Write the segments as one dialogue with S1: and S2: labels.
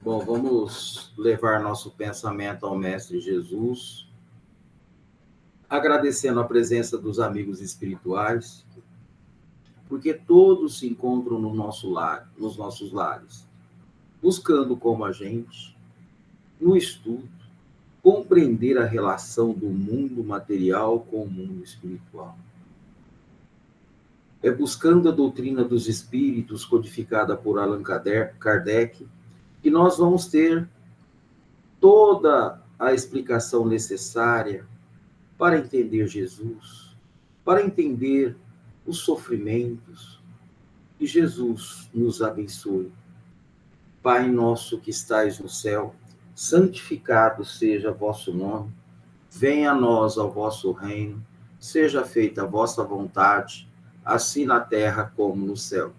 S1: Bom, vamos levar nosso pensamento ao Mestre Jesus, agradecendo a presença dos amigos espirituais, porque todos se encontram no nosso lar, nos nossos lares, buscando como a gente, no estudo, compreender a relação do mundo material com o mundo espiritual. É buscando a doutrina dos espíritos, codificada por Allan Kardec, que nós vamos ter toda a explicação necessária para entender Jesus, para entender os sofrimentos. Que Jesus nos abençoe. Pai nosso que estais no céu, santificado seja vosso nome. Venha a nós o vosso reino. Seja feita a vossa vontade, assim na terra como no céu.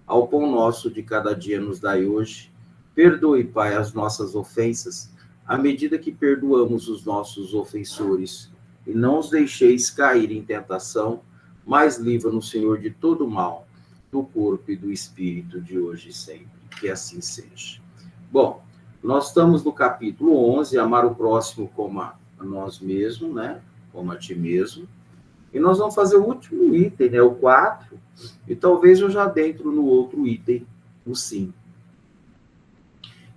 S1: Ao pão nosso de cada dia nos dai hoje. Perdoe, Pai, as nossas ofensas, à medida que perdoamos os nossos ofensores. E não os deixeis cair em tentação, mas livra-nos, Senhor, de todo mal, do corpo e do espírito, de hoje e sempre. Que assim seja. Bom, nós estamos no capítulo 11, amar o próximo como a nós mesmos, né? Como a ti mesmo. E nós vamos fazer o último item, né? O 4, e talvez eu já dentro no outro item, o 5.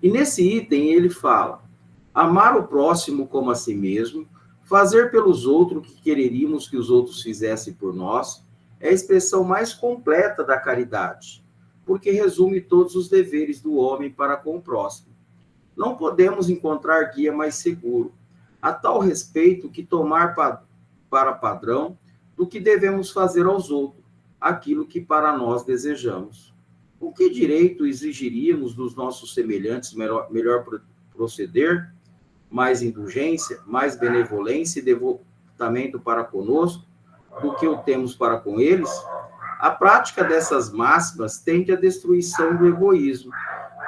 S1: E nesse item ele fala: amar o próximo como a si mesmo, fazer pelos outros o que quereríamos que os outros fizessem por nós, é a expressão mais completa da caridade, porque resume todos os deveres do homem para com o próximo. Não podemos encontrar guia mais seguro, a tal respeito, que tomar para padrão do que devemos fazer aos outros, aquilo que para nós desejamos. Com que direito exigiríamos dos nossos semelhantes melhor proceder, mais indulgência, mais benevolência e devotamento para conosco do que o temos para com eles? A prática dessas máximas tende à destruição do egoísmo.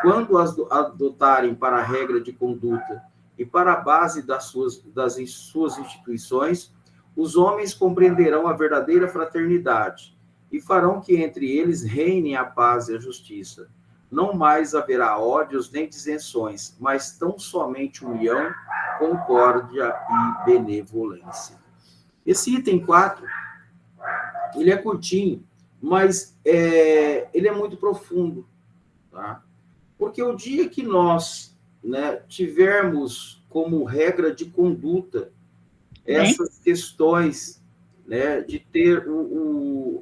S1: Quando as adotarem para a regra de conduta e para a base das suas instituições, os homens compreenderão a verdadeira fraternidade e farão que entre eles reinem a paz e a justiça. Não mais haverá ódios nem disenções, mas tão somente união, concórdia e benevolência. Esse item 4, ele é curtinho, mas ele é muito profundo, tá? Porque o dia que nós, né, tivermos como regra de conduta essas questões, né, de ter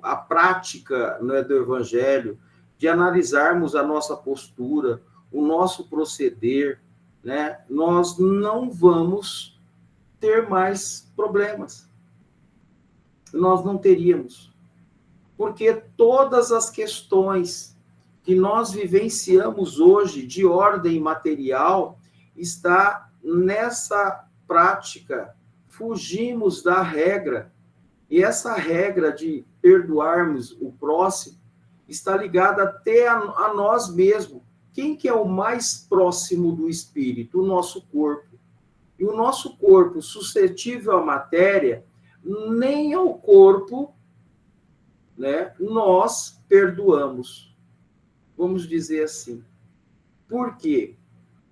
S1: a prática, né, do Evangelho, de analisarmos a nossa postura, o nosso proceder, né, nós não vamos ter mais problemas. Nós não teríamos. Porque todas as questões que nós vivenciamos hoje de ordem material está nessa prática. Fugimos da regra, e essa regra de perdoarmos o próximo está ligada até a nós mesmos. Quem que é o mais próximo do espírito? O nosso corpo. E o nosso corpo, suscetível à matéria, nem ao corpo, né, nós perdoamos. Vamos dizer assim. Por quê?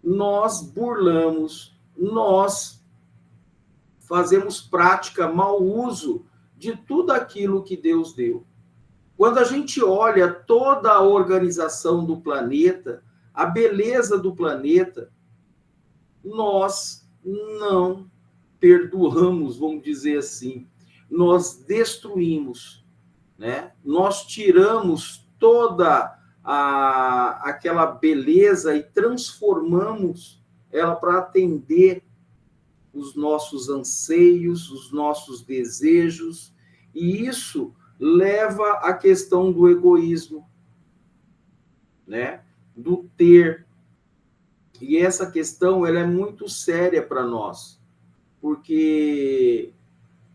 S1: Nós burlamos, nós fazemos prática, mau uso de tudo aquilo que Deus deu. Quando a gente olha toda a organização do planeta, a beleza do planeta, nós não perdoamos, vamos dizer assim. Nós destruímos, né? Nós tiramos toda aquela beleza e transformamos ela para atender os nossos anseios, os nossos desejos, e isso leva à questão do egoísmo, né? Do ter. E essa questão ela é muito séria para nós, porque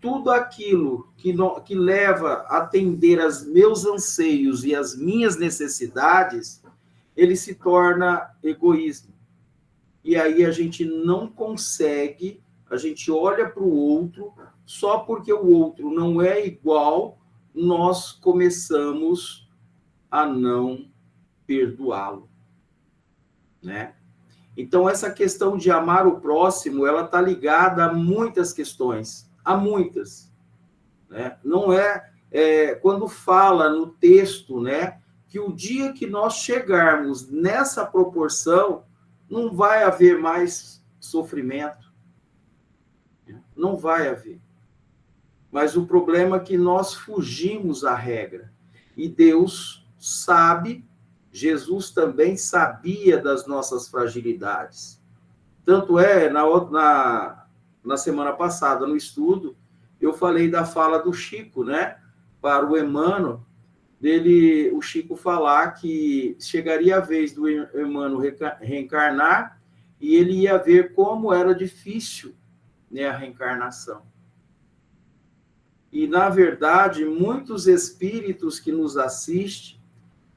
S1: tudo aquilo que leva a atender aos meus anseios e as minhas necessidades, ele se torna egoísmo. E aí a gente não consegue, a gente olha para o outro, só porque o outro não é igual, nós começamos a não perdoá-lo, né? Então, essa questão de amar o próximo, ela está ligada a muitas questões, a muitas. Né? Não quando fala no texto, né, que o dia que nós chegarmos nessa proporção, não vai haver mais sofrimento. Não vai haver. Mas o problema é que nós fugimos à regra. E Deus sabe, Jesus também sabia das nossas fragilidades. Tanto na semana passada, no estudo, eu falei da fala do Chico, né? Para o Emmanuel, o Chico falar que chegaria a vez do Emmanuel reencarnar e ele ia ver como era difícil, né, a reencarnação. E, na verdade, muitos espíritos que nos assistem,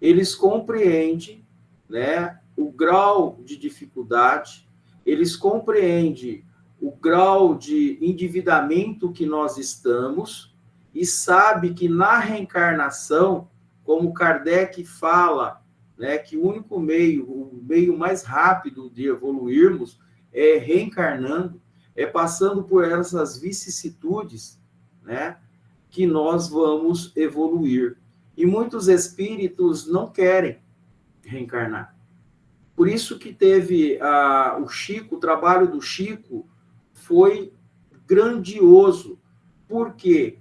S1: eles compreendem, né, o grau de dificuldade, eles compreendem o grau de endividamento que nós estamos e sabe que na reencarnação, como Kardec fala, né, que o meio mais rápido de evoluirmos é reencarnando, é passando por essas vicissitudes, né, que nós vamos evoluir. E muitos espíritos não querem reencarnar. Por isso que teve o trabalho do Chico foi grandioso. Por quê?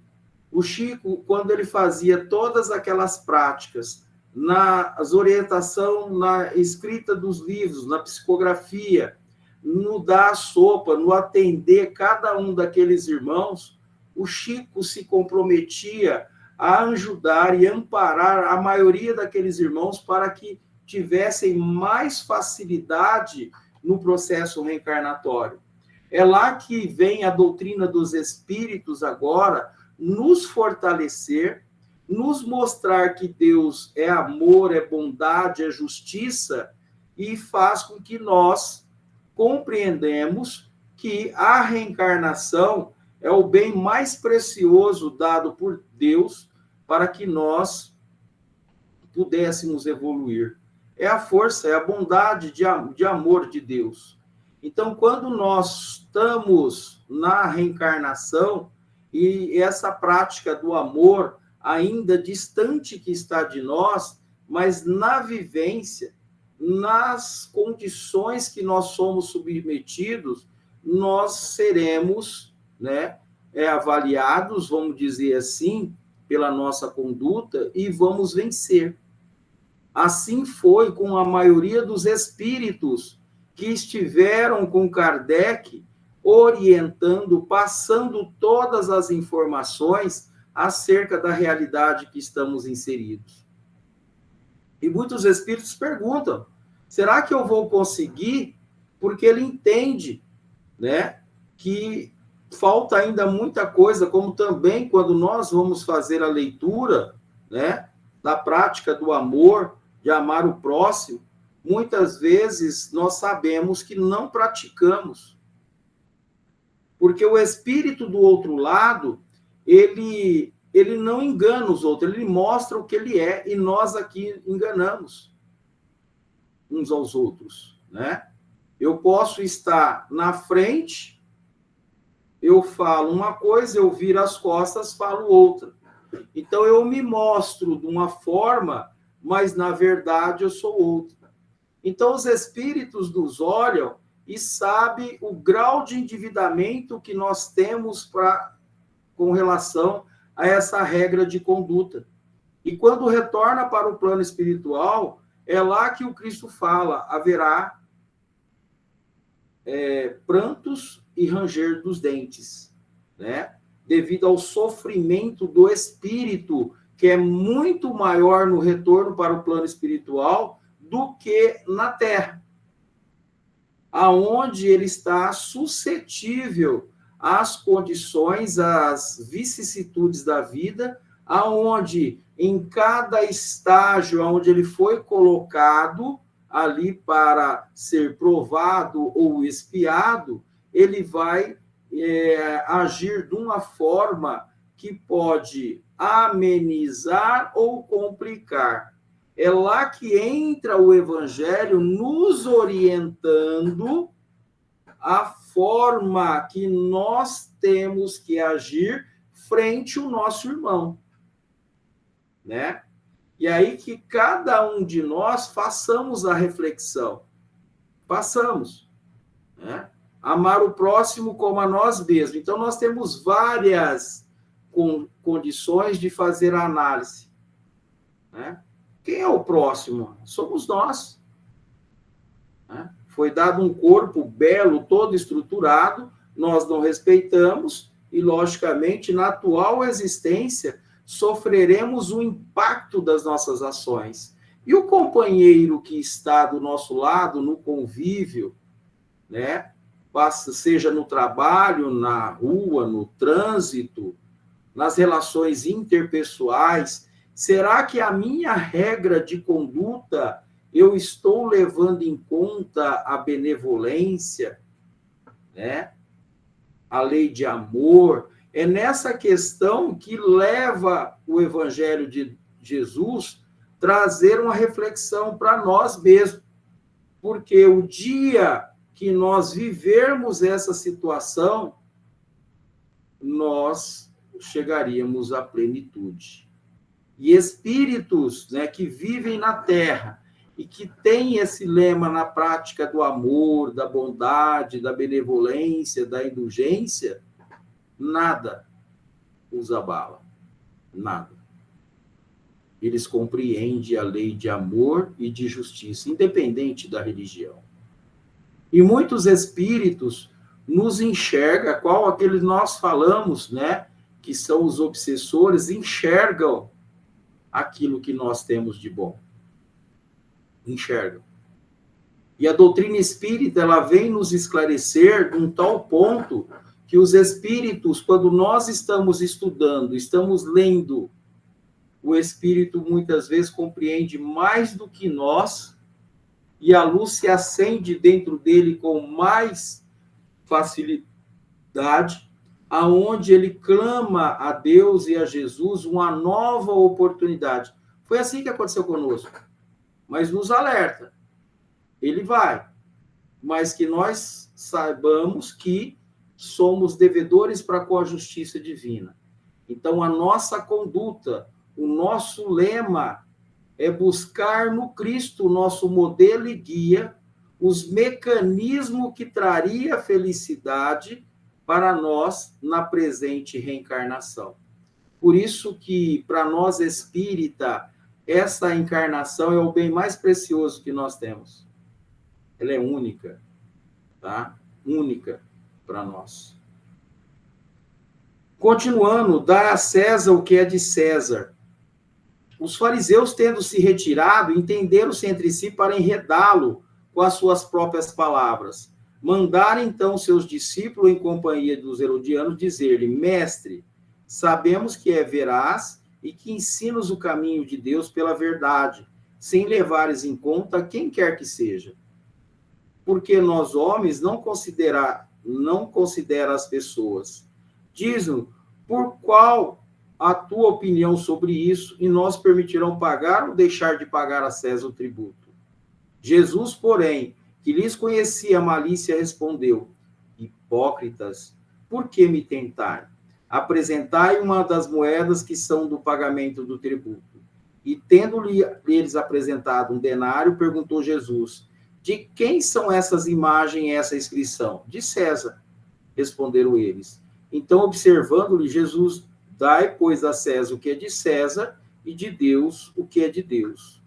S1: O Chico, quando ele fazia todas aquelas práticas, nas orientação, na escrita dos livros, na psicografia, no dar a sopa, no atender cada um daqueles irmãos, o Chico se comprometia a ajudar e amparar a maioria daqueles irmãos para que tivessem mais facilidade no processo reencarnatório. É lá que vem a doutrina dos espíritos agora, nos fortalecer, nos mostrar que Deus é amor, é bondade, é justiça, e faz com que nós compreendemos que a reencarnação é o bem mais precioso dado por Deus para que nós pudéssemos evoluir. É a força, é a bondade de amor de Deus. Então, quando nós estamos na reencarnação, e essa prática do amor ainda distante que está de nós, mas na vivência, nas condições que nós somos submetidos, nós seremos, né, avaliados, vamos dizer assim, pela nossa conduta e vamos vencer. Assim foi com a maioria dos espíritos que estiveram com Kardec, orientando, passando todas as informações acerca da realidade que estamos inseridos. E muitos espíritos perguntam, será que eu vou conseguir? Porque ele entende, né, que falta ainda muita coisa, como também quando nós vamos fazer a leitura, né, da prática do amor, de amar o próximo, muitas vezes nós sabemos que não praticamos. Porque o espírito do outro lado, ele não engana os outros, ele mostra o que ele é, e nós aqui enganamos uns aos outros, né? Eu posso estar na frente, eu falo uma coisa, eu viro as costas, falo outra. Então, eu me mostro de uma forma, mas, na verdade, eu sou outra. Então, os espíritos nos olham e sabem o grau de endividamento que nós temos com relação a essa regra de conduta. E quando retorna para o plano espiritual, é lá que o Cristo fala, haverá prantos e ranger dos dentes, né? Devido ao sofrimento do espírito, que é muito maior no retorno para o plano espiritual do que na Terra, aonde ele está suscetível às condições, às vicissitudes da vida, aonde em cada estágio onde ele foi colocado ali para ser provado ou espiado, ele vai agir de uma forma que pode amenizar ou complicar. É lá que entra o Evangelho nos orientando a forma que nós temos que agir frente ao nosso irmão, né? E aí que cada um de nós façamos a reflexão. Façamos, né? Amar o próximo como a nós mesmos. Então, nós temos várias condições de fazer a análise, né? Quem é o próximo? Somos nós, né? Foi dado um corpo belo, todo estruturado, nós não respeitamos e, logicamente, na atual existência, sofreremos o impacto das nossas ações. E o companheiro que está do nosso lado, no convívio, né? Seja no trabalho, na rua, no trânsito, nas relações interpessoais, será que a minha regra de conduta eu estou levando em conta a benevolência, né? A lei de amor? É nessa questão que leva o Evangelho de Jesus trazer uma reflexão para nós mesmos, porque o dia que nós vivermos essa situação, nós chegaríamos à plenitude. E espíritos, né, que vivem na Terra e que têm esse lema na prática do amor, da bondade, da benevolência, da indulgência, nada os abala, nada. Eles compreendem a lei de amor e de justiça, independente da religião. E muitos espíritos nos enxergam, qual aqueles nós falamos, né, que são os obsessores, enxergam aquilo que nós temos de bom. Enxergam. E a doutrina espírita, ela vem nos esclarecer de um tal ponto que os espíritos, quando nós estamos estudando, estamos lendo, o espírito muitas vezes compreende mais do que nós, e a luz se acende dentro dele com mais facilidade, aonde ele clama a Deus e a Jesus uma nova oportunidade. Foi assim que aconteceu conosco. Mas nos alerta. Ele vai. Mas que nós saibamos que somos devedores para com a justiça divina. Então, a nossa conduta, o nosso lema é buscar no Cristo, nosso modelo e guia, os mecanismos que traria felicidade para nós na presente reencarnação. Por isso que, para nós espírita, essa encarnação é o bem mais precioso que nós temos. Ela é única, tá? Única para nós. Continuando, dá a César o que é de César. Os fariseus, tendo se retirado, entenderam-se entre si para enredá-lo com as suas próprias palavras. Mandaram, então, seus discípulos, em companhia dos herodianos, dizer-lhe: Mestre, sabemos que é veraz e que ensinas o caminho de Deus pela verdade, sem levares em conta quem quer que seja. Porque nós, homens, não considera as pessoas. Diz-nos, por qual a tua opinião sobre isso, e nós permitirão pagar ou deixar de pagar a César o tributo? Jesus, porém, que lhes conhecia a malícia, respondeu: Hipócritas, por que me tentai? Apresentai uma das moedas que são do pagamento do tributo. E, tendo-lhe eles apresentado um denário, perguntou Jesus: De quem são essas imagens e essa inscrição? De César, responderam eles. Então, observando-lhe, Jesus: Dai, pois, a César o que é de César, e de Deus o que é de Deus.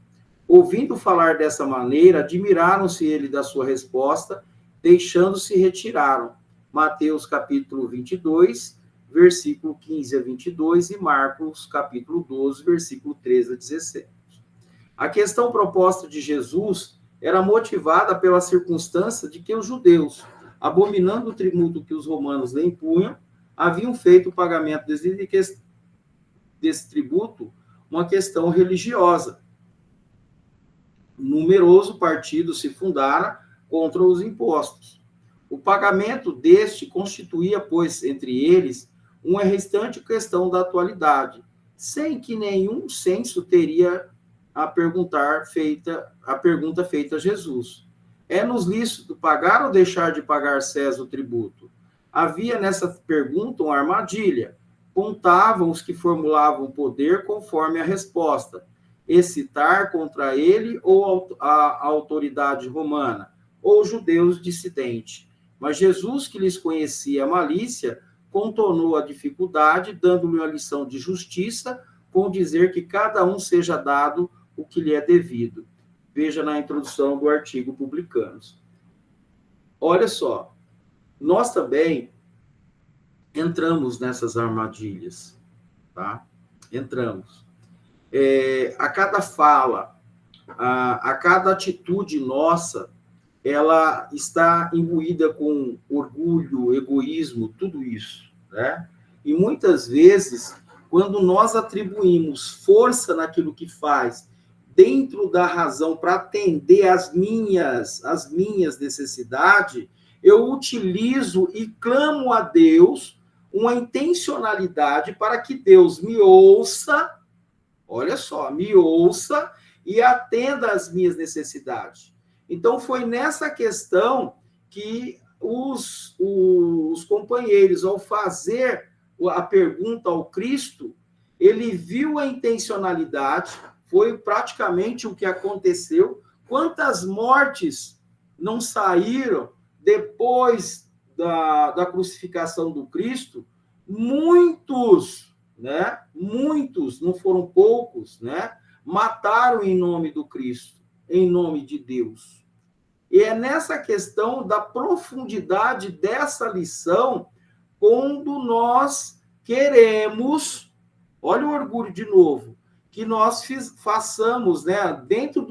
S1: Ouvindo falar dessa maneira, admiraram-se ele da sua resposta, deixando-se retiraram. Mateus capítulo 22, versículo 15 a 22, e Marcos capítulo 12, versículo 13 a 17. A questão proposta de Jesus era motivada pela circunstância de que os judeus, abominando o tributo que os romanos lhe impunham, haviam feito o pagamento desse tributo uma questão religiosa. Numeroso partido se fundara contra os impostos. O pagamento deste constituía, pois, entre eles, uma restante questão da atualidade, sem que nenhum senso teria a pergunta feita a Jesus. É-nos lícito pagar ou deixar de pagar César o tributo? Havia nessa pergunta uma armadilha. Contavam os que formulavam poder conforme a resposta. Excitar contra ele ou a autoridade romana, ou judeus dissidentes. Mas Jesus, que lhes conhecia a malícia, contornou a dificuldade, dando-lhe uma lição de justiça, com dizer que cada um seja dado o que lhe é devido. Veja na introdução do artigo Publicanos. Olha só, nós também entramos nessas armadilhas, tá? Entramos. A cada fala, a cada atitude nossa, ela está imbuída com orgulho, egoísmo, tudo isso, né? E muitas vezes, quando nós atribuímos força naquilo que faz, dentro da razão para atender às minhas necessidades, eu utilizo e clamo a Deus uma intencionalidade para que Deus me ouça, olha só, me ouça e atenda às minhas necessidades. Então, foi nessa questão que os companheiros, ao fazer a pergunta ao Cristo, ele viu a intencionalidade, foi praticamente o que aconteceu. Quantas mortes não saíram depois da crucificação do Cristo? Muitos, né? Muitos, não foram poucos, né? Mataram em nome do Cristo, em nome de Deus. E é nessa questão da profundidade dessa lição, quando nós queremos, olha o orgulho de novo, que nós façamos, né, dentro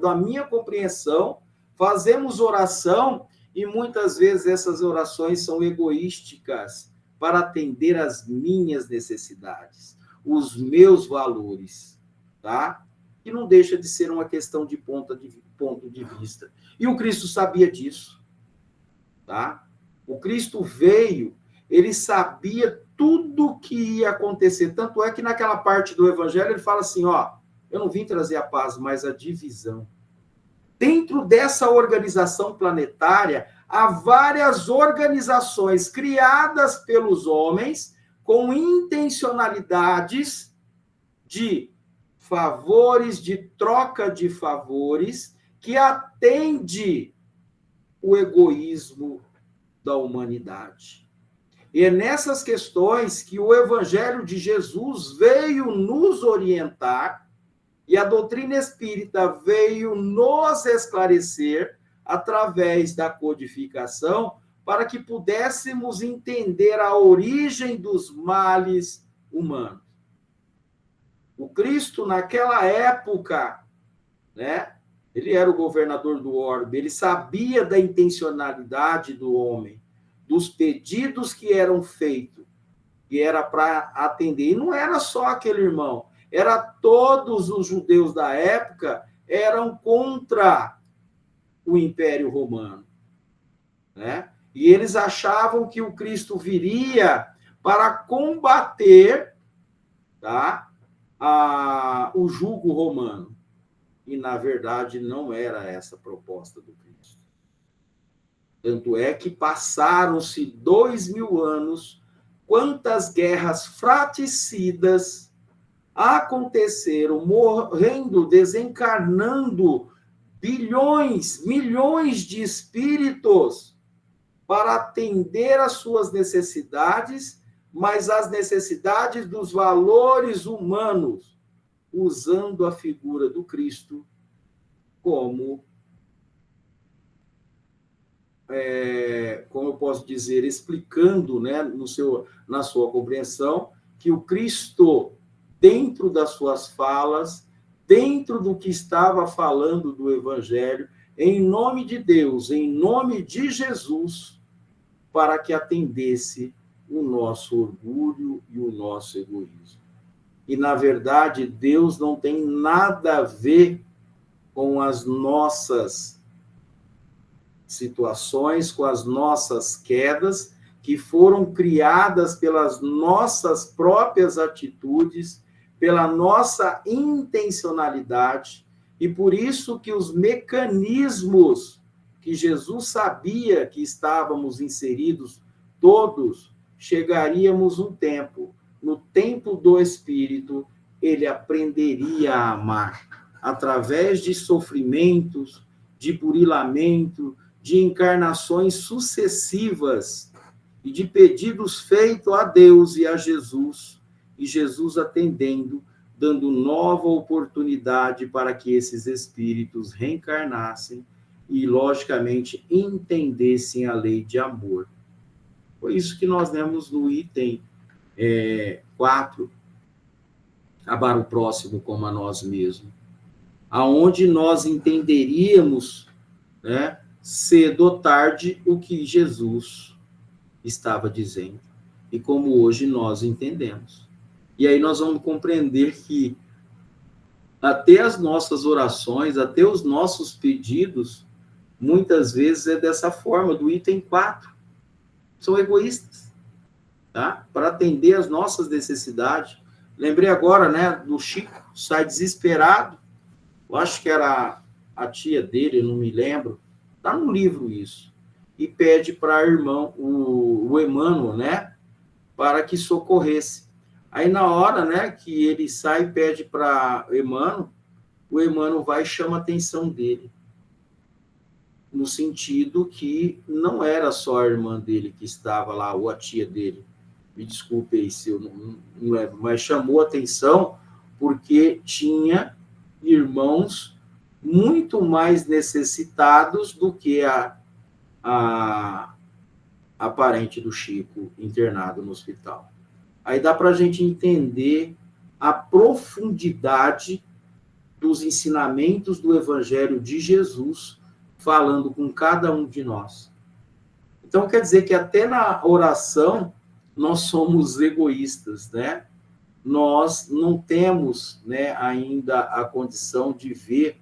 S1: da minha compreensão, fazemos oração e muitas vezes essas orações são egoísticas para atender às minhas necessidades, os meus valores, tá? E não deixa de ser uma questão de ponto de vista. E o Cristo sabia disso, tá? O Cristo veio, ele sabia tudo que ia acontecer. Tanto é que naquela parte do Evangelho ele fala assim, ó, eu não vim trazer a paz, mas a divisão. Dentro dessa organização planetária, há várias organizações criadas pelos homens com intencionalidades de favores, de troca de favores, que atende o egoísmo da humanidade. E é nessas questões que o Evangelho de Jesus veio nos orientar e a doutrina espírita veio nos esclarecer através da codificação para que pudéssemos entender a origem dos males humanos. O Cristo, naquela época, né, ele era o governador do orbe, ele sabia da intencionalidade do homem, dos pedidos que eram feitos, que era para atender. E não era só aquele irmão, era todos os judeus da época eram contra o Império Romano, né? E eles achavam que o Cristo viria para combater, tá, o jugo romano. E, na verdade, não era essa a proposta do Cristo. Tanto é que passaram-se 2000 anos, quantas guerras fratricidas aconteceram, morrendo, desencarnando bilhões, milhões de espíritos para atender às suas necessidades, mas as necessidades dos valores humanos, usando a figura do Cristo como eu posso dizer, explicando, né, na sua compreensão, que o Cristo, dentro das suas falas, dentro do que estava falando do Evangelho, em nome de Deus, em nome de Jesus, para que atendesse o nosso orgulho e o nosso egoísmo. E, na verdade, Deus não tem nada a ver com as nossas situações, com as nossas quedas, que foram criadas pelas nossas próprias atitudes, pela nossa intencionalidade, e por isso que os mecanismos que Jesus sabia que estávamos inseridos todos, chegaríamos um tempo, no tempo do Espírito, ele aprenderia a amar, através de sofrimentos, de burilamento, de encarnações sucessivas e de pedidos feitos a Deus e a Jesus, e Jesus atendendo, dando nova oportunidade para que esses espíritos reencarnassem e, logicamente, entendessem a lei de amor. Foi isso que nós lemos no item 4, amar o próximo como a nós mesmos, aonde nós entenderíamos, né, cedo ou tarde, o que Jesus estava dizendo, e como hoje nós entendemos. E aí nós vamos compreender que até as nossas orações, até os nossos pedidos, muitas vezes é dessa forma, do item 4. São egoístas, tá? Para atender as nossas necessidades. Lembrei agora, né, do Chico, sai desesperado, eu acho que era a tia dele, não me lembro, está no livro isso, e pede para irmão, o Emmanuel, né, para que socorresse. Aí na hora, né, que ele sai e pede para o Emmanuel vai e chama a atenção dele, no sentido que não era só a irmã dele que estava lá, ou a tia dele, me desculpe aí se eu não lembro, mas chamou a atenção porque tinha irmãos muito mais necessitados do que a parente do Chico internado no hospital. Aí dá para a gente entender a profundidade dos ensinamentos do Evangelho de Jesus, falando com cada um de nós. Então, quer dizer que até na oração nós somos egoístas, né? Nós não temos, né, ainda a condição de ver,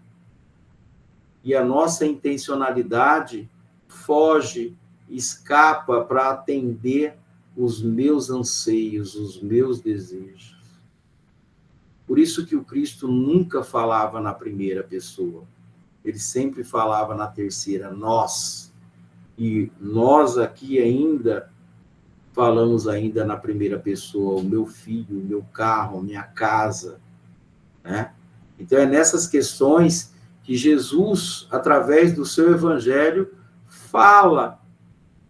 S1: e a nossa intencionalidade foge, escapa para atender os meus anseios, os meus desejos. Por isso que o Cristo nunca falava na primeira pessoa. Ele sempre falava na terceira, nós. E nós aqui ainda falamos ainda na primeira pessoa, o meu filho, o meu carro, a minha casa, né? Então é nessas questões que Jesus, através do seu evangelho, fala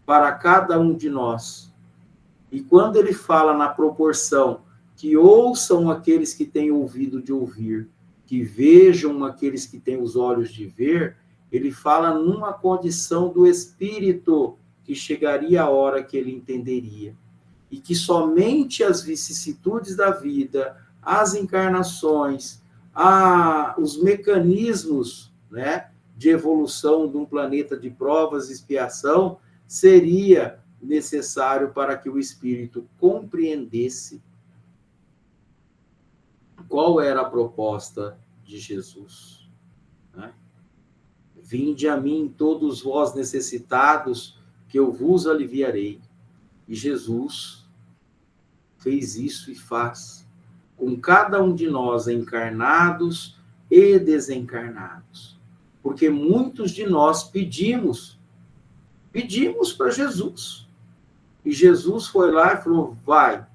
S1: para cada um de nós. E quando ele fala na proporção que ouçam aqueles que têm ouvido de ouvir, que vejam aqueles que têm os olhos de ver, ele fala numa condição do espírito, que chegaria a hora que ele entenderia. E que somente as vicissitudes da vida, as encarnações, os mecanismos, né, de evolução de um planeta de provas e expiação, seria necessário para que o espírito compreendesse qual era a proposta de Jesus, né? Vinde a mim todos vós necessitados, que eu vos aliviarei. E Jesus fez isso e faz com cada um de nós, encarnados e desencarnados. Porque muitos de nós pedimos para Jesus. E Jesus foi lá e falou, vai,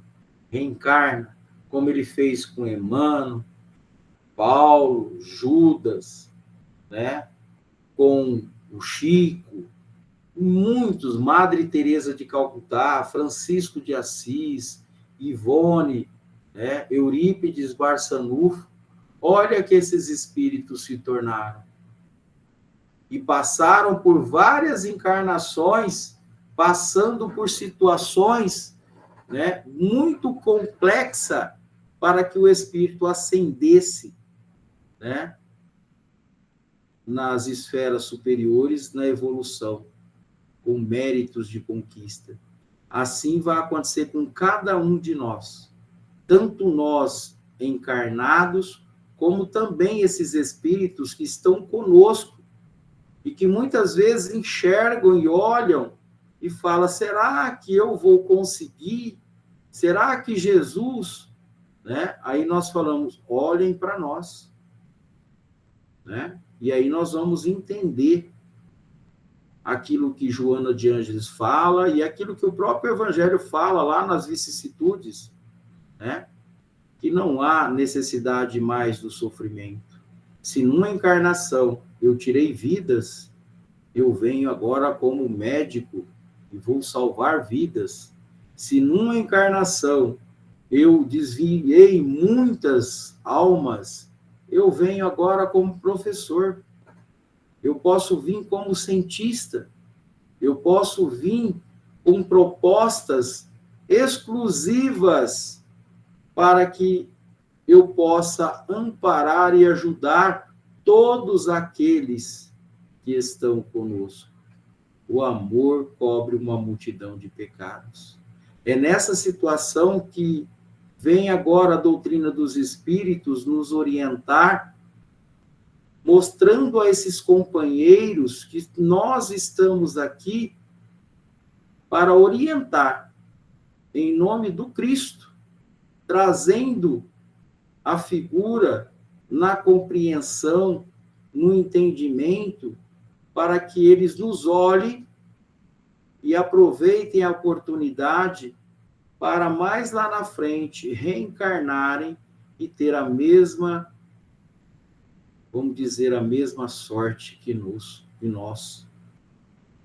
S1: reencarna, como ele fez com Emmanuel, Paulo, Judas, né? Com o Chico, muitos, Madre Teresa de Calcutá, Francisco de Assis, Ivone, né? Eurípides Barçanufo. Olha que esses espíritos se tornaram. E passaram por várias encarnações, passando por situações, né, muito complexas, para que o espírito ascendesse, né, nas esferas superiores, na evolução, com méritos de conquista. Assim vai acontecer com cada um de nós, tanto nós encarnados, como também esses espíritos que estão conosco, e que muitas vezes enxergam e olham e falam, será que eu vou conseguir? Será que Jesus né? Aí nós falamos, olhem para nós, né? E aí nós vamos entender aquilo que Joana de Ângeles fala e aquilo que o próprio Evangelho fala lá nas vicissitudes, né? Que não há necessidade mais do sofrimento. Se numa encarnação eu tirei vidas, eu venho agora como médico e vou salvar vidas. Se numa encarnação eu desviei muitas almas, eu venho agora como professor. Eu posso vir como cientista. Eu posso vir com propostas exclusivas para que eu possa amparar e ajudar todos aqueles que estão conosco. O amor cobre uma multidão de pecados. É nessa situação que vem agora a doutrina dos espíritos nos orientar, mostrando a esses companheiros que nós estamos aqui para orientar, em nome do Cristo, trazendo a figura na compreensão, no entendimento, para que eles nos olhem e aproveitem a oportunidade para mais lá na frente reencarnarem e ter a mesma, vamos dizer, a mesma sorte que nós,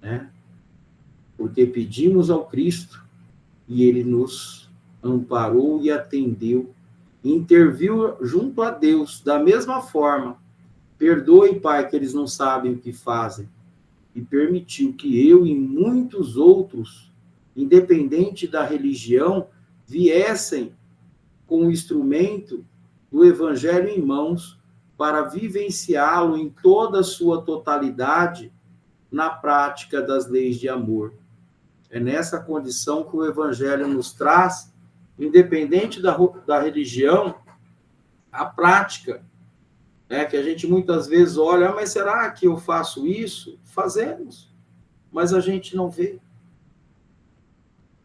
S1: né? Porque pedimos ao Cristo e ele nos amparou e atendeu, interviu junto a Deus, da mesma forma. Perdoe, Pai, que eles não sabem o que fazem. E permitiu que eu e muitos outros, independente da religião, viessem com o instrumento do Evangelho em mãos para vivenciá-lo em toda a sua totalidade na prática das leis de amor. É nessa condição que o Evangelho nos traz, independente da religião, a prática, né? Que a gente muitas vezes olha, mas será que eu faço isso? Fazemos, mas a gente não vê,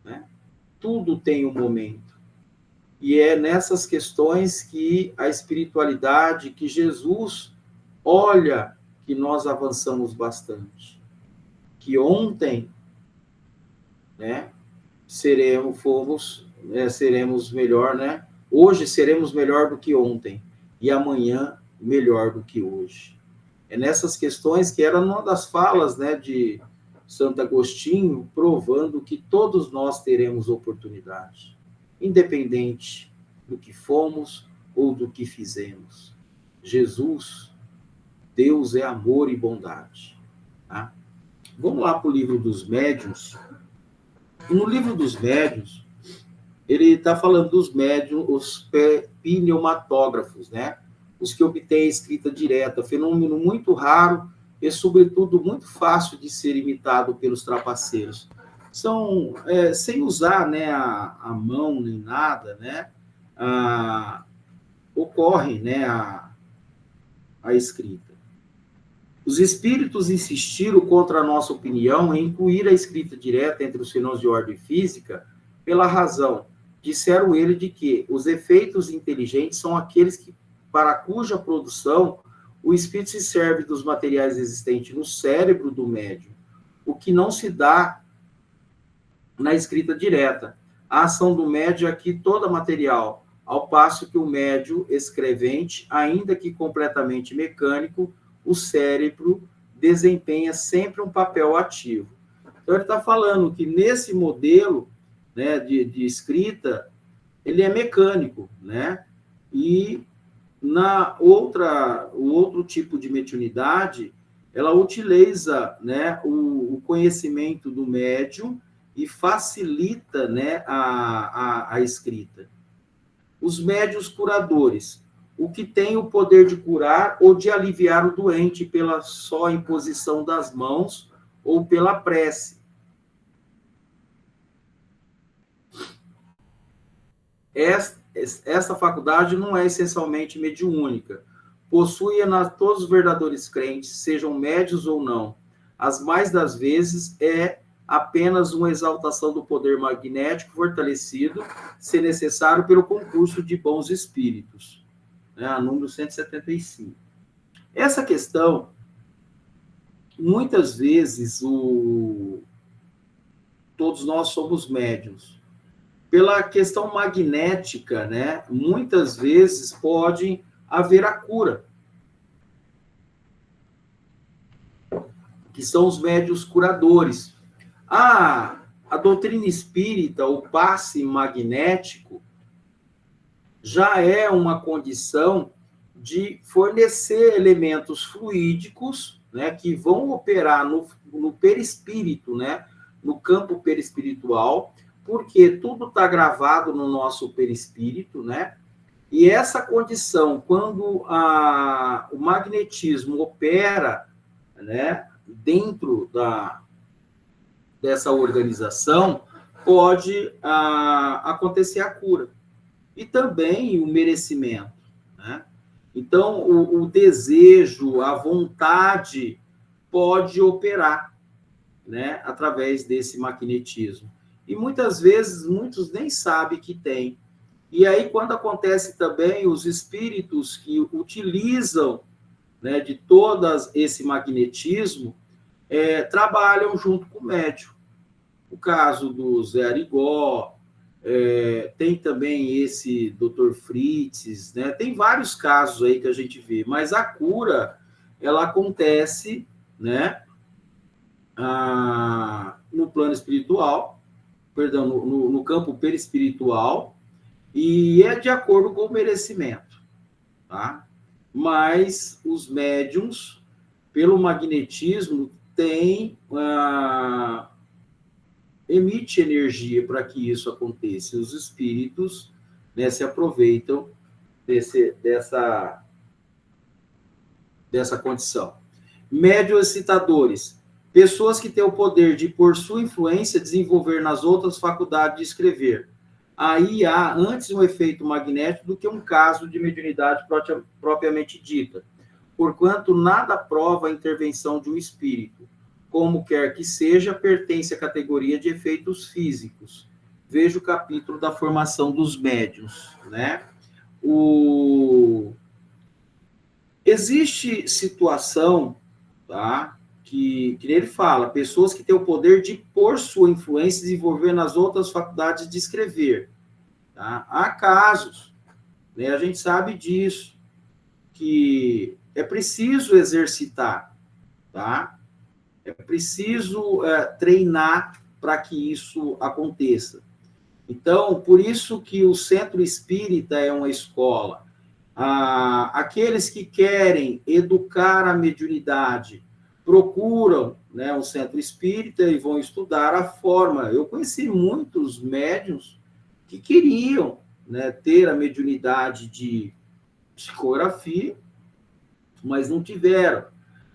S1: né? Tudo tem um momento. E é nessas questões que a espiritualidade, que Jesus olha que nós avançamos bastante. Que ontem, né, seremos melhor, né? Hoje seremos melhor do que ontem e amanhã melhor do que hoje. É nessas questões que era uma das falas, né, de Santo Agostinho, provando que todos nós teremos oportunidade, independente do que fomos ou do que fizemos. Jesus, Deus é amor e bondade. Tá? Vamos lá para o livro dos médiuns. No livro dos médiuns, ele está falando dos médiuns, os pneumatógrafos, né? Os que obtêm escrita direta, fenômeno muito raro e, sobretudo, muito fácil de ser imitado pelos trapaceiros. São, sem usar, né, a mão nem nada, né? Ocorre, né, a escrita. Os espíritos insistiram contra a nossa opinião em incluir a escrita direta entre os fenômenos de ordem física pela razão, disseram ele, de que os efeitos inteligentes são aqueles que, para cuja produção o espírito se serve dos materiais existentes no cérebro do médium, o que não se dá na escrita direta. A ação do médium aqui toda material, ao passo que o médium escrevente, ainda que completamente mecânico, o cérebro desempenha sempre um papel ativo. Então, ele está falando que nesse modelo, né, de escrita, ele é mecânico, né? E o outro tipo de mediunidade, ela utiliza, né, o conhecimento do médium e facilita, né, a escrita. Os médiuns curadores, o que tem o poder de curar ou de aliviar o doente pela só imposição das mãos ou pela prece. Essa faculdade não é essencialmente mediúnica. Possui-a todos os verdadeiros crentes, sejam médios ou não. As mais das vezes é apenas uma exaltação do poder magnético fortalecido, se necessário, pelo concurso de bons espíritos. Né? Número 175. Essa questão, muitas vezes, todos nós somos médiuns. Pela questão magnética, né? Muitas vezes pode haver a cura, que são os médiuns curadores. A doutrina espírita, o passe magnético, já é uma condição de fornecer elementos fluídicos, né, que vão operar no perispírito, né, no campo perispiritual, porque tudo está gravado no nosso perispírito, né? E essa condição, quando o magnetismo opera, né, dentro dessa organização, pode acontecer a cura. E também o merecimento, né? Então, o desejo, a vontade pode operar, né, através desse magnetismo. E muitas vezes, muitos nem sabem que tem. E aí, quando acontece também, os espíritos que utilizam, né, de todo esse magnetismo, trabalham junto com o médium. O caso do Zé Arigó, tem também esse Dr. Fritz, né? Tem vários casos aí que a gente vê, mas a cura, ela acontece, né, no plano espiritual, perdão, no campo perispiritual, e é de acordo com o merecimento, tá? Mas os médiums, pelo magnetismo, emite energia para que isso aconteça. Os espíritos, né, se aproveitam dessa condição. Médiuns excitadores. Pessoas que têm o poder de, por sua influência, desenvolver nas outras faculdades de escrever. Aí há antes um efeito magnético do que um caso de mediunidade propriamente dita, porquanto nada prova a intervenção de um espírito. Como quer que seja, pertence à categoria de efeitos físicos. Veja o capítulo da formação dos médiuns, né? Existe situação, tá? Que ele fala, pessoas que têm o poder de, por sua influência, desenvolver nas outras faculdades de escrever. Tá? Há casos, né? A gente sabe disso, que é preciso exercitar, tá? É preciso treinar para que isso aconteça. Então, por isso que o centro espírita é uma escola. Aqueles que querem educar a mediunidade procuram, né, um centro espírita e vão estudar a forma. Eu conheci muitos médiuns que queriam, né, ter a mediunidade de psicografia, mas não tiveram.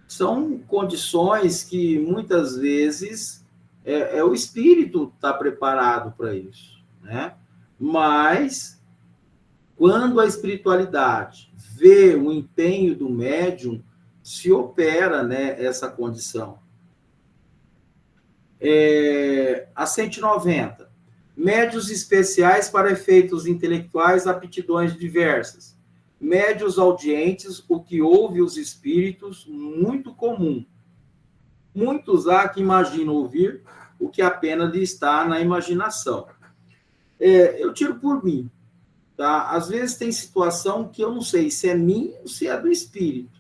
S1: São condições que, muitas vezes, o espírito está preparado para isso, né? Mas, quando a espiritualidade vê o empenho do médium, se opera, né, essa condição. A 190. Médios especiais para efeitos intelectuais, aptidões diversas. Médios audientes, o que ouve os espíritos, muito comum. Muitos há que imaginam ouvir o que apenas lhe está na imaginação. Eu tiro por mim, tá? Às vezes tem situação que eu não sei se é minha ou se é do espírito.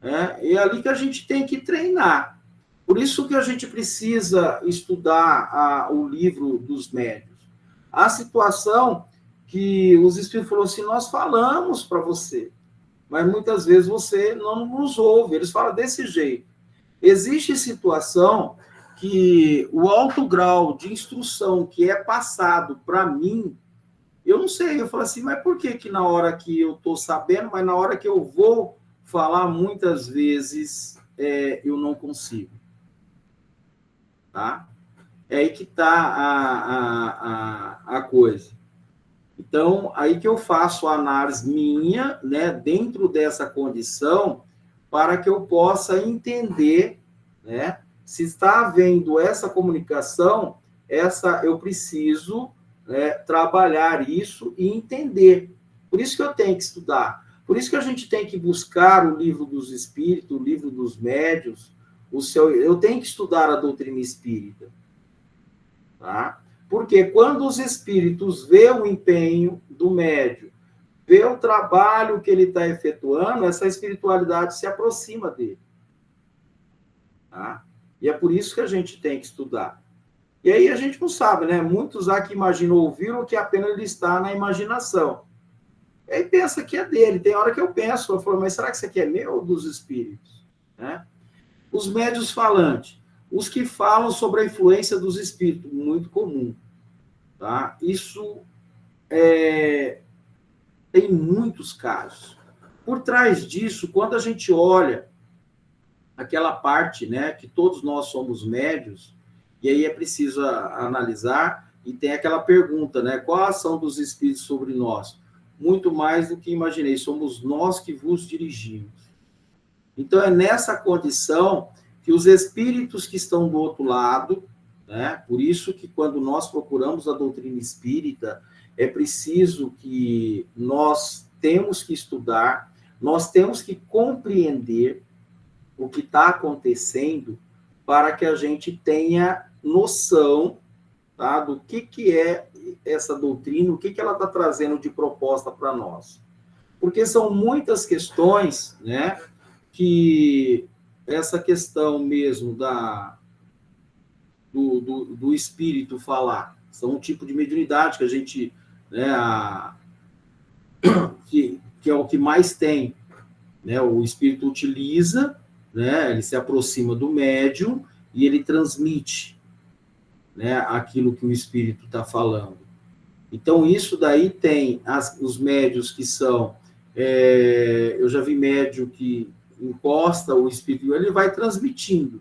S1: É ali que a gente tem que treinar. Por isso que a gente precisa estudar o livro dos médiuns. A situação que os espíritos falaram assim, nós falamos para você, mas muitas vezes você não nos ouve. Eles falam desse jeito. Existe situação que o alto grau de instrução que é passado para mim, eu não sei, eu falo assim, mas por que na hora que eu estou sabendo, mas na hora que eu vou falar, muitas vezes eu não consigo. Tá? É aí que está a coisa. Então, aí que eu faço a análise minha, né, dentro dessa condição, para que eu possa entender, né, Se está havendo essa comunicação, eu preciso trabalhar isso e entender. Por isso que eu tenho que estudar. Por isso que a gente tem que buscar o livro dos espíritos, o livro dos médiuns. Eu tenho que estudar a doutrina espírita. Tá? Porque quando os espíritos vê o empenho do médium, vê o trabalho que ele está efetuando, essa espiritualidade se aproxima dele. Tá? E é por isso que a gente tem que estudar. E aí a gente não sabe, né? Muitos há que imaginam ouvir o que apenas ele está na imaginação. E aí pensa que é dele. Tem hora que eu penso, eu falo, mas será que isso aqui é meu ou dos espíritos? Né? Os médiuns falantes, os que falam sobre a influência dos espíritos, muito comum. Tá? Isso tem muitos casos. Por trás disso, quando a gente olha aquela parte, né, que todos nós somos médiuns, e aí é preciso analisar, e tem aquela pergunta, né, qual a ação dos espíritos sobre nós? Muito mais do que imaginei, somos nós que vos dirigimos. Então, é nessa condição que os espíritos que estão do outro lado, né, por isso que quando nós procuramos a doutrina espírita, é preciso que nós temos que estudar, nós temos que compreender o que está acontecendo para que a gente tenha noção, tá, do que é essa doutrina, o que ela está trazendo de proposta para nós. Porque são muitas questões, né, que essa questão mesmo do espírito falar, são um tipo de mediunidade que a gente, né, que é o que mais tem, né, o espírito utiliza, né, ele se aproxima do médium e ele transmite, né, aquilo que o espírito está falando. Então, isso daí tem os médiuns que são... eu já vi médium que encosta o espírito e ele vai transmitindo.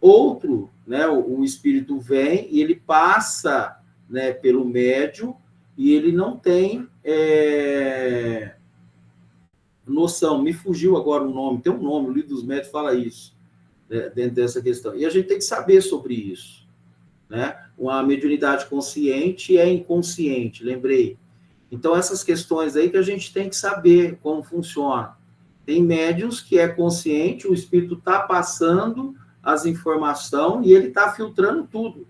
S1: Outro, né, o espírito vem e ele passa, né, pelo médium e ele não tem noção. Me fugiu agora o nome, tem um nome, o livro dos médiuns fala isso, né, dentro dessa questão. E a gente tem que saber sobre isso. Né? Uma mediunidade consciente é inconsciente, lembrei. Então, essas questões aí que a gente tem que saber como funciona. Tem médiuns que é consciente, o espírito está passando as informações e ele está filtrando tudo.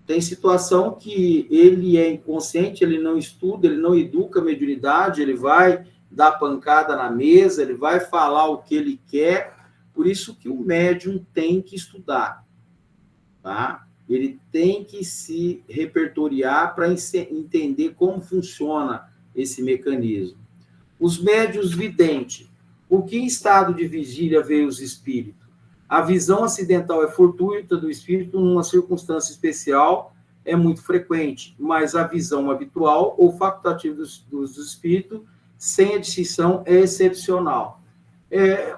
S1: Tem situação que ele é inconsciente, ele não estuda, ele não educa a mediunidade, ele vai dar pancada na mesa, ele vai falar o que ele quer, por isso que o médium tem que estudar. Tá? Ele tem que se repertoriar para entender como funciona esse mecanismo. Os médiuns videntes. Por que em estado de vigília veem os espíritos? A visão acidental é fortuita do espírito numa circunstância especial, é muito frequente, mas a visão habitual ou facultativa dos espíritos, sem a distinção, é excepcional.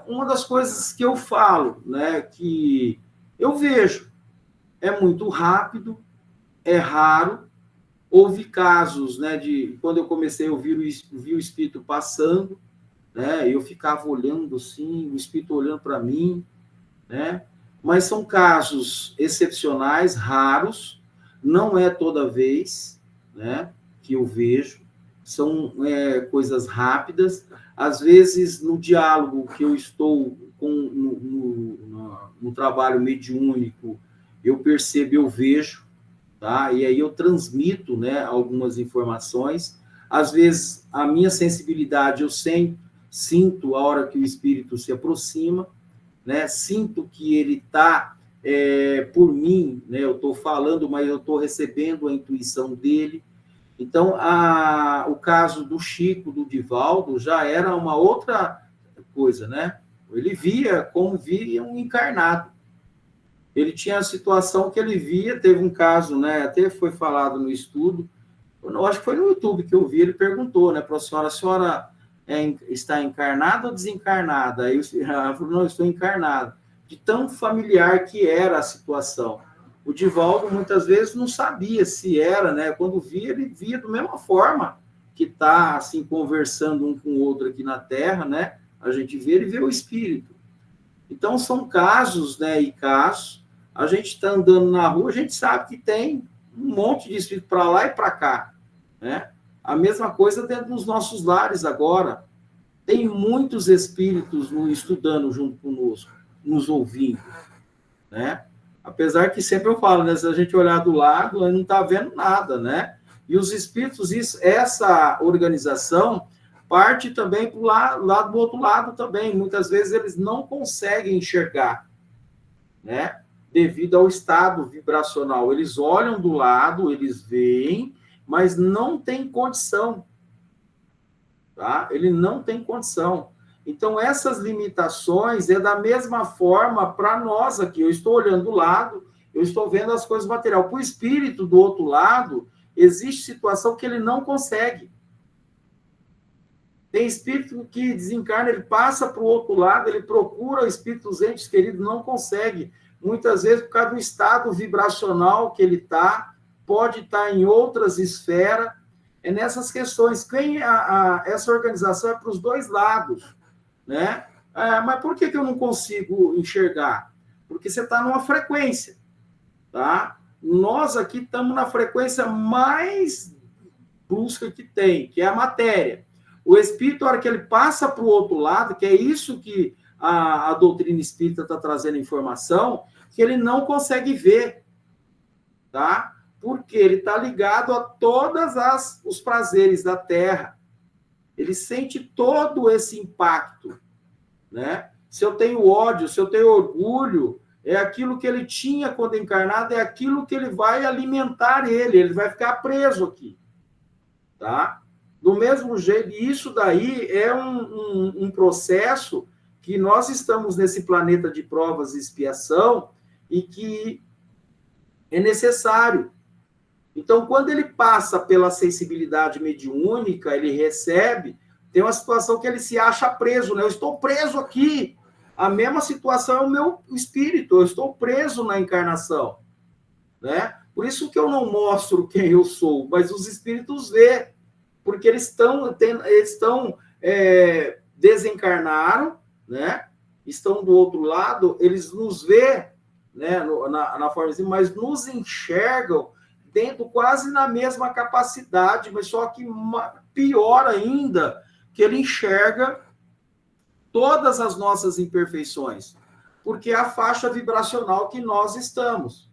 S1: Uma das coisas que eu falo, né, que eu vejo, é muito rápido, é raro. Houve casos, né, de quando eu comecei a vi o espírito passando, né, eu ficava olhando assim, o espírito olhando para mim, né, mas são casos excepcionais, raros, não é toda vez, né, que eu vejo, são coisas rápidas, às vezes no diálogo que eu estou no trabalho mediúnico, eu percebo, eu vejo, tá? E aí eu transmito, né, algumas informações. Às vezes, a minha sensibilidade, eu sinto a hora que o espírito se aproxima, né? Sinto que ele está por mim, né? Eu estou falando, mas eu estou recebendo a intuição dele. Então, o caso do Chico, do Divaldo, já era uma outra coisa, né? Ele via como via um encarnado. Ele tinha a situação que ele via, teve um caso, né, até foi falado no estudo, eu acho que foi no YouTube que eu vi, ele perguntou, né, para a senhora está encarnada ou desencarnada? Aí ela falou, não, eu estou encarnada. De tão familiar que era a situação. O Divaldo, muitas vezes, não sabia se era, né, quando via, ele via da mesma forma que está, assim, conversando um com o outro aqui na Terra, né, a gente vê, ele vê o espírito. Então, são casos, né, e casos. A gente está andando na rua, a gente sabe que tem um monte de espírito para lá e para cá, né? A mesma coisa dentro dos nossos lares agora. Tem muitos espíritos estudando junto conosco, nos ouvindo, né? Apesar que sempre eu falo, né? Se a gente olhar do lado, não está vendo nada, né? E os espíritos, essa organização parte também para o lado do outro lado também. Muitas vezes eles não conseguem enxergar, né? Devido ao estado vibracional. Eles olham do lado, eles veem, mas não tem condição. Tá? Ele não tem condição. Então, essas limitações é da mesma forma para nós aqui. Eu estou olhando do lado, eu estou vendo as coisas materiais. Para o espírito do outro lado, existe situação que ele não consegue. Tem espírito que desencarna, ele passa para o outro lado, ele procura espíritos entes queridos, não consegue. Muitas vezes, por causa do estado vibracional que ele está, pode estar em outras esferas. É nessas questões. Essa organização é para os dois lados, né? Mas por que eu não consigo enxergar? Porque você está numa frequência, tá? Nós aqui estamos na frequência mais brusca que tem, que é a matéria. O espírito, a hora que ele passa para o outro lado, que é isso que a doutrina espírita está trazendo informação, que ele não consegue ver, tá? Porque ele está ligado a todos os prazeres da Terra. Ele sente todo esse impacto, né? Se eu tenho ódio, se eu tenho orgulho, é aquilo que ele tinha quando encarnado, é aquilo que ele vai alimentar ele vai ficar preso aqui, tá? Do mesmo jeito, isso daí é um processo que nós estamos nesse planeta de provas e expiação e que é necessário. Então, quando ele passa pela sensibilidade mediúnica, ele recebe, tem uma situação que ele se acha preso, né? Eu estou preso aqui. A mesma situação é o meu espírito, eu estou preso na encarnação, né? Por isso que eu não mostro quem eu sou, mas os espíritos vê, porque eles desencarnaram, né? Estão do outro lado, eles nos vê, né? Na forma assim, mas nos enxergam dentro quase na mesma capacidade, mas só que pior ainda, que ele enxerga todas as nossas imperfeições, porque é a faixa vibracional que nós estamos.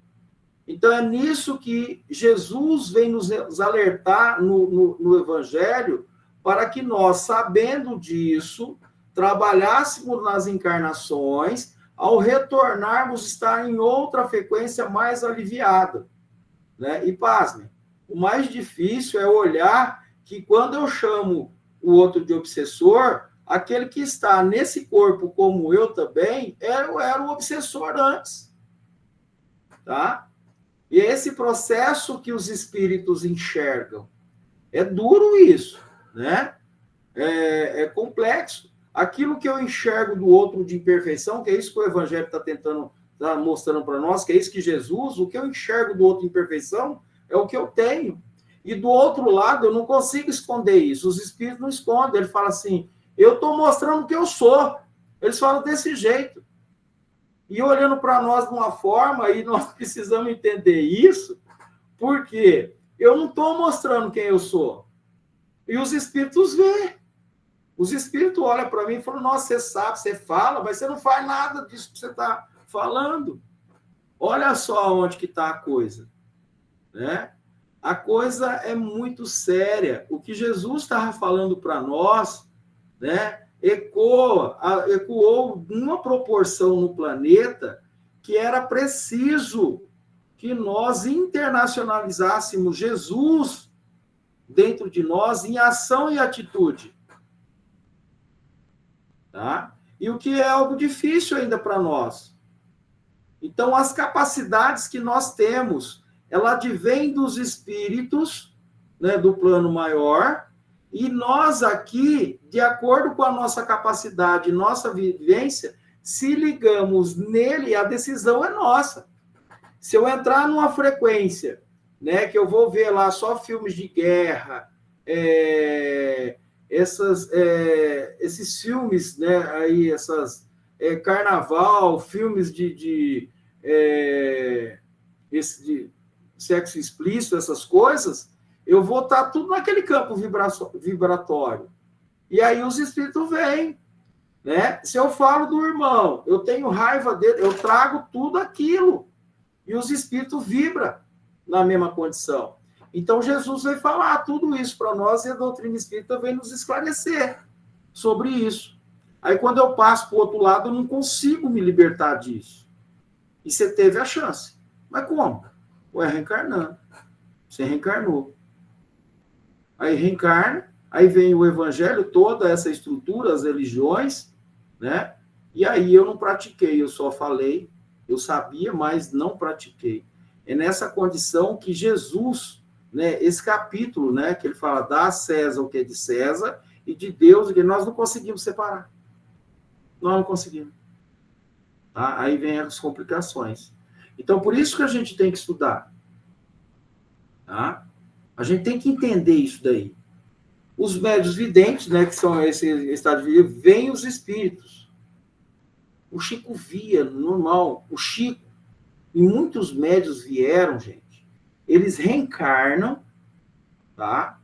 S1: Então, é nisso que Jesus vem nos alertar no Evangelho, para que nós, sabendo disso, trabalhássemos nas encarnações, ao retornarmos, estar em outra frequência mais aliviada. Né? E, pasmem, o mais difícil é olhar que, quando eu chamo o outro de obsessor, aquele que está nesse corpo, como eu também, era o obsessor antes. Tá? E é esse processo que os espíritos enxergam. É duro isso, né? É complexo. Aquilo que eu enxergo do outro de imperfeição, que é isso que o Evangelho está mostrando para nós, que é isso que Jesus, o que eu enxergo do outro de imperfeição, é o que eu tenho. E do outro lado, eu não consigo esconder isso. Os espíritos não escondem. Ele fala assim, eu estou mostrando o que eu sou. Eles falam desse jeito. E olhando para nós de uma forma, e nós precisamos entender isso, porque eu não estou mostrando quem eu sou. E os espíritos veem. Os espíritos olham para mim e falam, nossa, você sabe, você fala, mas você não faz nada disso que você está falando. Olha só onde que está a coisa. Né? A coisa é muito séria. O que Jesus estava falando para nós, né? Ecoou numa proporção no planeta que era preciso que nós internacionalizássemos Jesus dentro de nós em ação e atitude. Tá? E o que é algo difícil ainda para nós. Então, as capacidades que nós temos, ela advém dos espíritos, né, do plano maior, e nós aqui, de acordo com a nossa capacidade, nossa vivência, se ligamos nele, a decisão é nossa. Se eu entrar numa frequência, né, que eu vou ver lá só filmes de guerra, esses filmes, né, aí, carnaval, filmes de sexo explícito, essas coisas, eu vou estar tudo naquele campo vibratório. E aí os espíritos vêm, né? Se eu falo do irmão, eu tenho raiva dele, eu trago tudo aquilo. E os espíritos vibram na mesma condição. Então, Jesus veio falar tudo isso para nós e a doutrina espírita vem nos esclarecer sobre isso. Aí, quando eu passo para o outro lado, eu não consigo me libertar disso. E você teve a chance. Mas como? Ué, reencarnando. Você reencarnou. Aí reencarna, aí vem o evangelho, toda essa estrutura, as religiões, né? E aí eu não pratiquei, eu só falei, eu sabia, mas não pratiquei. É nessa condição que Jesus, né, esse capítulo, né, que ele fala, dá a César o que é de César, e de Deus, que nós não conseguimos separar. Nós não conseguimos. Tá? Aí vem as complicações. Então, por isso que a gente tem que estudar. Tá? A gente tem que entender isso daí. Os médios videntes, né, que são esse estado de vida, vêm os espíritos. O Chico via, normal. O Chico, e muitos médios vieram, gente. Eles reencarnam, tá?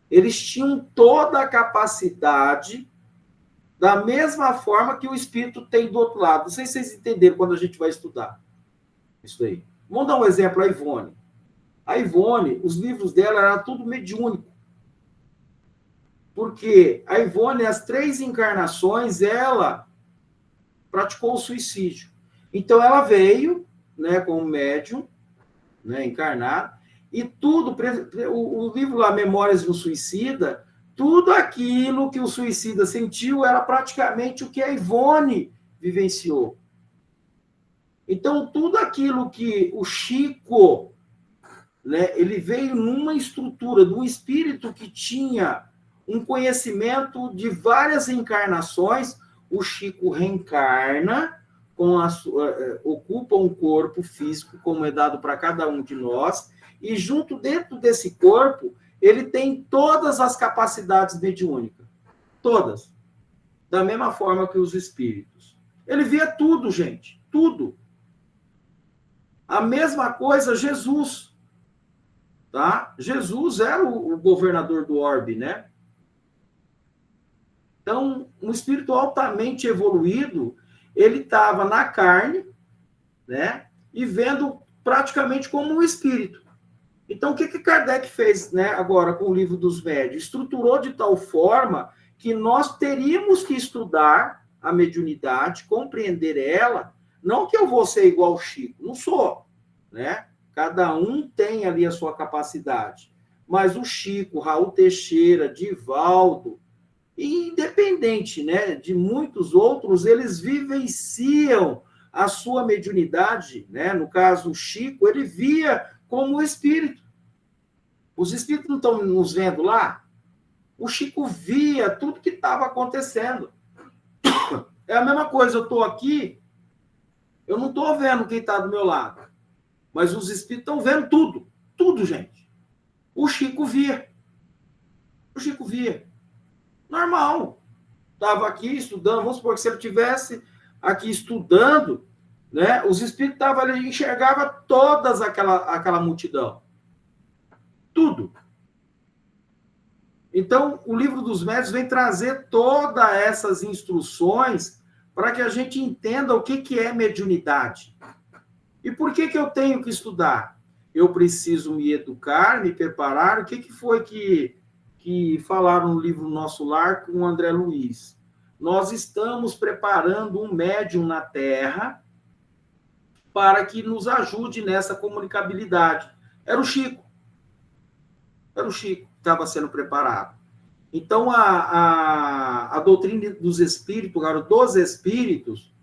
S1: Eles tinham toda a capacidade, da mesma forma que o espírito tem do outro lado. Não sei se vocês entenderam quando a gente vai estudar isso aí. Vamos dar um exemplo, a Ivone. A Ivone, os livros dela eram tudo mediúnico. Porque a Ivone, as 3 encarnações, ela praticou o suicídio. Então, ela veio, né, como médium, né, encarnado, e tudo, o livro lá, Memórias do Suicida, tudo aquilo que o suicida sentiu era praticamente o que a Ivone vivenciou. Então, tudo aquilo que o Chico, né, ele veio numa estrutura de um espírito que tinha um conhecimento de várias encarnações, o Chico reencarna, ocupa um corpo físico, como é dado para cada um de nós, e junto dentro desse corpo, ele tem todas as capacidades mediúnicas. Todas. Da mesma forma que os espíritos. Ele via tudo, gente. Tudo. A mesma coisa, Jesus. Tá? Jesus era o governador do orbe, né? Então, um espírito altamente evoluído, ele estava na carne, né? E vendo praticamente como um espírito. Então, o que Kardec fez, né, agora com o Livro dos Médiuns? Estruturou de tal forma que nós teríamos que estudar a mediunidade, compreender ela, não que eu vou ser igual ao Chico, não sou, né? Cada um tem ali a sua capacidade. Mas o Chico, Raul Teixeira, Divaldo, independente, né, de muitos outros, eles vivenciam a sua mediunidade, né? No caso, o Chico, ele via como espírito. Os espíritos não estão nos vendo lá? O Chico via tudo que estava acontecendo. É a mesma coisa, eu estou aqui, eu não estou vendo quem está do meu lado, mas os espíritos estão vendo tudo. Tudo, gente. O Chico via. O Chico via. Normal. Estava aqui estudando, vamos supor que se ele estivesse aqui estudando, né, os espíritos estavam ali, enxergavam todas aquela multidão. Tudo. Então, o Livro dos Médiuns vem trazer todas essas instruções para que a gente entenda o que é mediunidade. E por que eu tenho que estudar? Eu preciso me educar, me preparar. O que foi que falaram no livro Nosso Lar com o André Luiz? Nós estamos preparando um médium na Terra para que nos ajude nessa comunicabilidade. Era o Chico. Era o Chico que estava sendo preparado. Então, a doutrina dos espíritos, cara, dos espíritos,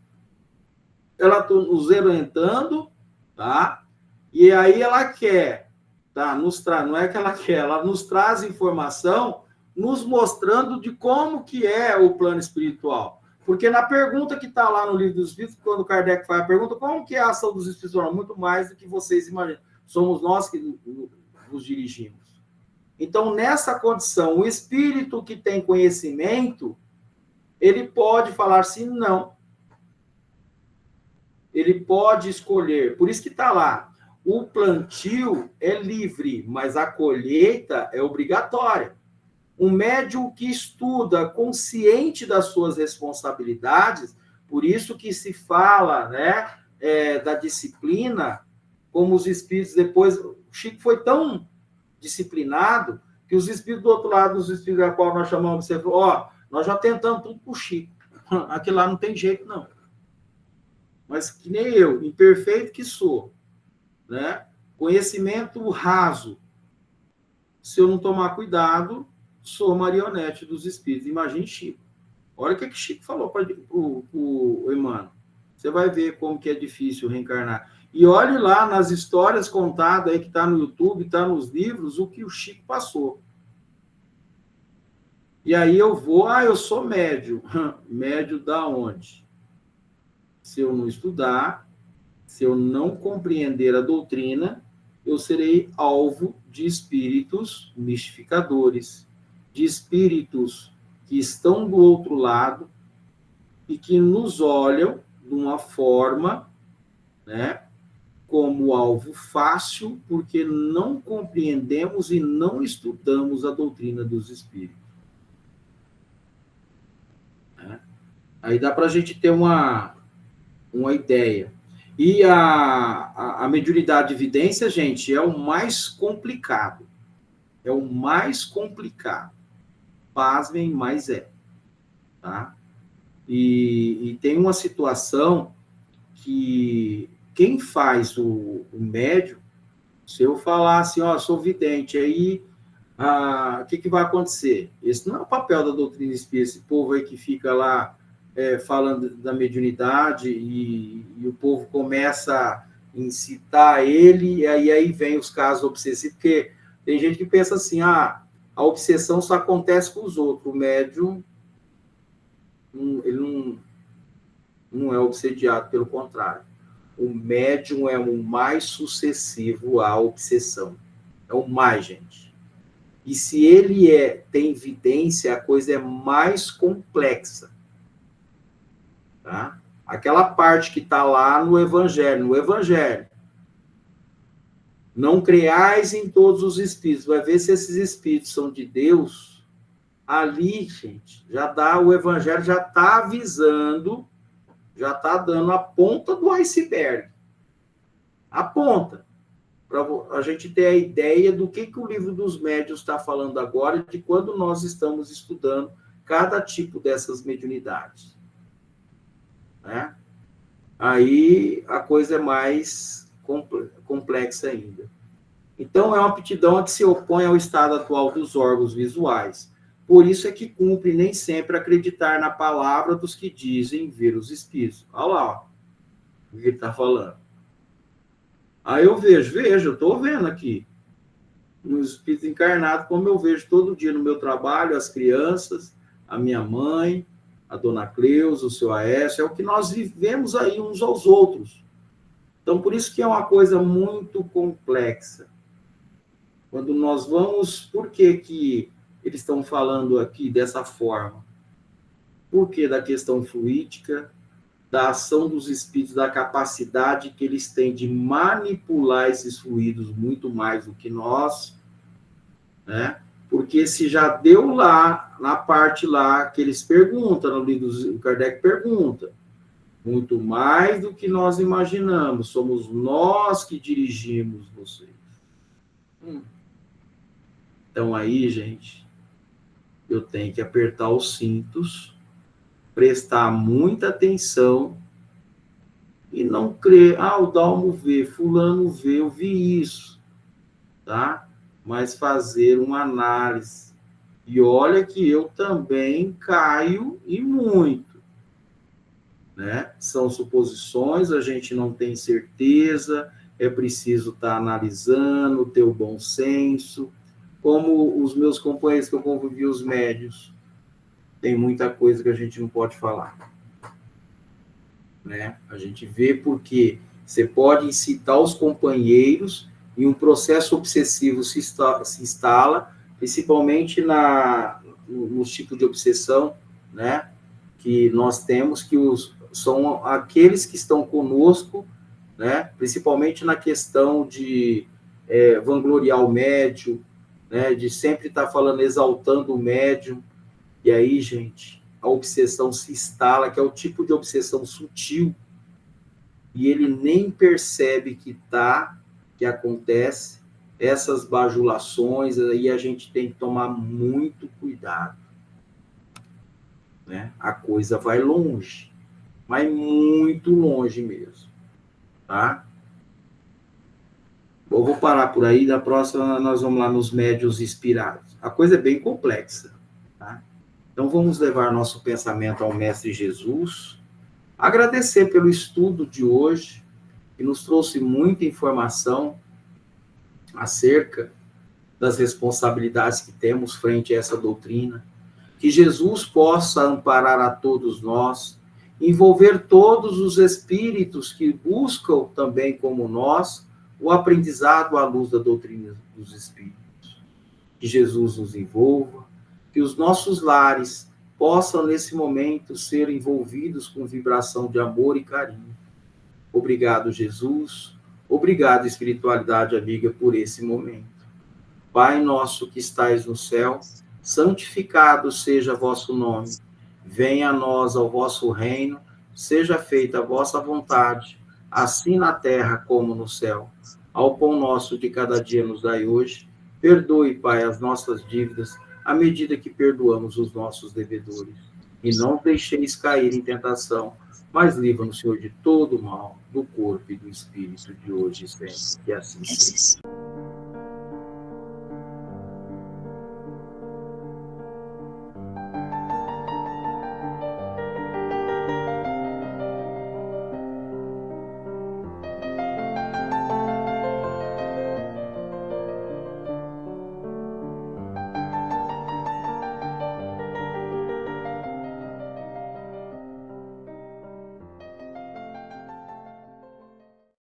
S1: ela está nos orientando, tá? E aí ela quer, tá? Não é que ela quer, ela nos traz informação, nos mostrando de como que é o plano espiritual. Porque na pergunta que está lá no Livro dos Espíritos, quando Kardec faz a pergunta, como que é a ação dos espíritos? Muito mais do que vocês imaginam. Somos nós que nos dirigimos. Então, nessa condição, o espírito que tem conhecimento, ele pode falar sim, não. ele pode escolher. Por isso que está lá. O plantio é livre, mas a colheita é obrigatória. Um médium que estuda consciente das suas responsabilidades, por isso que se fala, né, da disciplina, como os espíritos depois... O Chico foi tão disciplinado que os espíritos do outro lado, os espíritos da qual nós chamamos, você falou, nós já tentamos tudo com o Chico. Aquilo lá não tem jeito, não. Mas que nem eu, imperfeito que sou, né? Conhecimento raso. Se eu não tomar cuidado, sou marionete dos espíritos. Imagine Chico. Olha o que Chico falou para o Emmanuel. Você vai ver como que é difícil reencarnar. E olhe lá nas histórias contadas aí que está no YouTube, está nos livros, o que o Chico passou. E aí eu sou médio. Médio da onde? Se eu não estudar, se eu não compreender a doutrina, eu serei alvo de espíritos mistificadores, de espíritos que estão do outro lado e que nos olham de uma forma, né, como alvo fácil, porque não compreendemos e não estudamos a doutrina dos espíritos. Aí dá para a gente ter uma ideia. E a mediunidade de evidência, gente, é o mais complicado. É o mais complicado. Pasmem, mas é. Tá? E tem uma situação que quem faz o médium, se eu falar assim, sou vidente, aí o que vai acontecer? Esse não é o papel da doutrina espírita, esse povo aí que fica lá falando da mediunidade e o povo começa a incitar ele, e aí vem os casos obsessivos, porque tem gente que pensa assim, a obsessão só acontece com os outros, o médium, ele não é obsediado, pelo contrário. O médium é o mais sucessivo à obsessão. É o mais, gente. E se ele tem evidência, a coisa é mais complexa. Tá? Aquela parte que está lá no Evangelho. Não creais em todos os espíritos. Vai ver se esses espíritos são de Deus. Ali, gente, o Evangelho já está avisando, já está dando a ponta do iceberg. A ponta. Para a gente ter a ideia do que o livro dos médiuns está falando agora, de quando nós estamos estudando cada tipo dessas mediunidades. Né? Aí a coisa é mais complexa ainda. Então, é uma aptidão a que se opõe ao estado atual dos órgãos visuais. Por isso é que cumpre nem sempre acreditar na palavra dos que dizem ver os espíritos. Olha lá, o que ele está falando. Aí eu vejo, eu estou vendo aqui, nos espíritos encarnados, como eu vejo todo dia no meu trabalho, as crianças, a minha mãe, a dona Cleusa, o seu Aécio, é o que nós vivemos aí uns aos outros. Então, por isso que é uma coisa muito complexa. Quando nós vamos... Por que eles estão falando aqui dessa forma? Por que da questão fluídica, da ação dos espíritos, da capacidade que eles têm de manipular esses fluidos muito mais do que nós, né? Porque se já deu lá, na parte lá, que eles perguntam, no livro do Kardec pergunta, muito mais do que nós imaginamos, somos nós que dirigimos vocês. Então aí, gente, eu tenho que apertar os cintos, prestar muita atenção e não crer, o Dalmo vê, fulano vê, eu vi isso, tá? Mas fazer uma análise. E olha que eu também caio e muito, né? São suposições, a gente não tem certeza, é preciso estar analisando, ter o bom senso. Como os meus companheiros que eu convivi, os médios, tem muita coisa que a gente não pode falar. Né? A gente vê porque você pode incitar os companheiros e um processo obsessivo se instala, principalmente nos tipos de obsessão, né, que nós temos, que são aqueles que estão conosco, né? Principalmente na questão de vangloriar o médium, né? De sempre estar falando, exaltando o médium. E aí, gente, a obsessão se instala, que é o tipo de obsessão sutil, e ele nem percebe que acontece essas bajulações, aí a gente tem que tomar muito cuidado, né? A coisa vai longe, mas muito longe mesmo, tá? Eu vou parar por aí, da próxima nós vamos lá nos médiuns inspirados. A coisa é bem complexa, tá? Então vamos levar nosso pensamento ao Mestre Jesus, agradecer pelo estudo de hoje, que nos trouxe muita informação acerca das responsabilidades que temos frente a essa doutrina, que Jesus possa amparar a todos nós, envolver todos os espíritos que buscam também, como nós, o aprendizado à luz da doutrina dos espíritos. Que Jesus nos envolva, que os nossos lares possam, nesse momento, ser envolvidos com vibração de amor e carinho. Obrigado, Jesus. Obrigado, espiritualidade amiga, por esse momento. Pai nosso que estais no céu, santificado seja vosso nome. Venha a nós ao vosso reino, seja feita a vossa vontade, assim na terra como no céu. Ao pão nosso de cada dia nos dai hoje. Perdoe, Pai, as nossas dívidas, à medida que perdoamos os nossos devedores. E não deixeis cair em tentação, mas livra-nos, Senhor, de todo o mal, do corpo e do espírito, de hoje e sempre. Que assim seja.